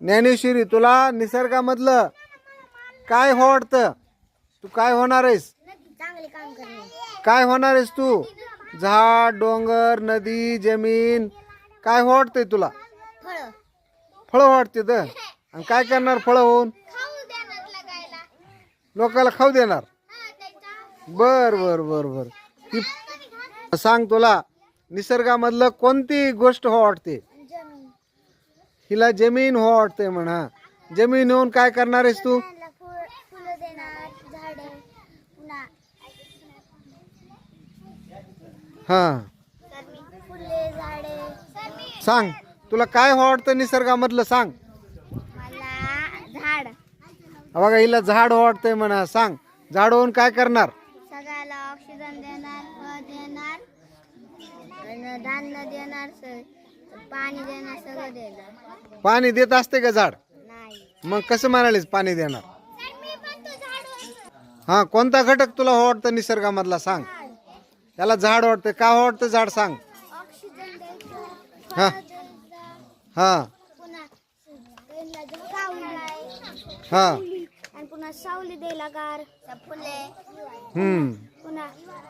ज्ञानेश्वरी, तुला निसर्गामधलं काय आवडतं? तू काय होणार आहेस? चांगले काम करणे. काय होणार आहेस तू? झाड, डोंगर, नदी, जमीन, काय आवडतंय तुला? फळ फळं वाटते तर. आणि काय करणार फळं होऊन? खाऊ देणार लगायला. लोकाला खाऊ देणार. बर बर बर बर. ती सांग, तुला निसर्गामधलं कोणती गोष्ट आवडते? जमीन. हिला जमीन आवडते म्हणा. जमीन होऊन काय करणार आहेस तू? फुलं देणार, झाडे, पुन्हा हा फुले, झाडे. सांग, तुला काय आवडतं निसर्गामधलं सांग. मला झाड. बघा, हिला झाड आवडतंय म्हणा. सांग, झाड होऊन काय करणार? सगळ्याला ऑक्सिजन देणार, फळ देणार, आणि धान्य देणार, पाणी देणार, सगळं देणार. पाणी देत असते का झाड? नाही. मग कसं म्हणालीस पाणी देणार? हा, कोणता घटक तुला आवडतं निसर्गामधला सांग. त्याला झाड आवडतं. का आवडतं झाड सांग. ऑक्सिजन द्यायचं, हा हा पुन्हा सावली, हा आणि पुन्हा सावली द्यायला गार, फुले, पुन्हा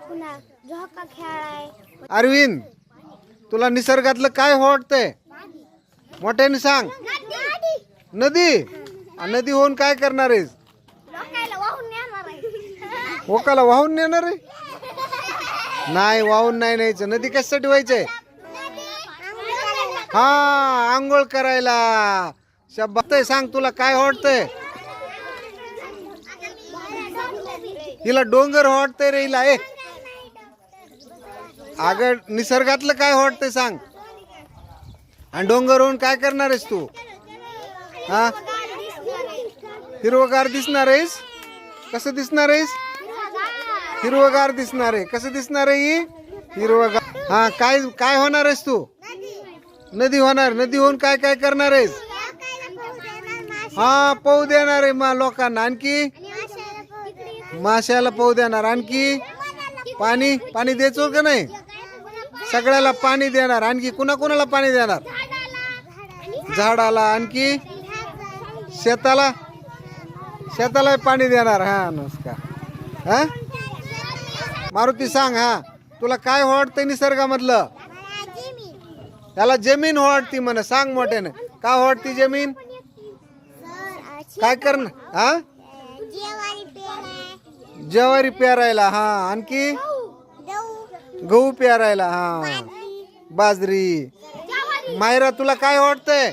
पुन्हा झोका खेळाय. अरविंद, तुला निसर्गातलं काय आवडतंय? मोठ्याने सांग. नदी. नदी होऊन काय करणार आहेस? लोकायला वाहून नेणार आहे. ओकाला वाहून नेणार आहे? नाही, वाहून नाही न्यायचं. नदी कशासाठी व्हायचंय? हा, आंघोळ करायला. शब्द सांग, तुला काय आवडतंय? हिला डोंगर आवडतंय रे हिला. अगं, निसर्गातलं काय आवडतंय सांग. आणि डोंगर होऊन काय करणार आहेस तू? हा, हिरवगार दिसणार आहेस. कसं दिसणार आहेस? हिरवगार दिसणार आहे. कसं दिसणार आहे ही? हिरवगार. हा, काय काय होणार आहेस तू? नदी होणार. नदी होऊन काय काय करणार आहेस? हा, पाऊ देणार आहे मा लोकांना. आणखी माशाला पाऊ देणार. आणखी पाणी पाणी द्यायचो का नाही? सगळ्याला पाणी देणार. आणखी कुणाला पाणी देणार? झाडाला. आणखी शेताला. शेताला पाणी देणार. हा, नमस्कार. हा, मारुती सांग. हा, तुला काय आवडतं निसर्गामधलं? त्याला जमीन आवडती म्हण. सांग मोठ्यानं, का आवडती जमीन? काय करणार? हा, ज्वारी पेरायला. हा, आणखी गहू पेरायला. हा, बाजरी. मायरा, तुला काय आवडतंय?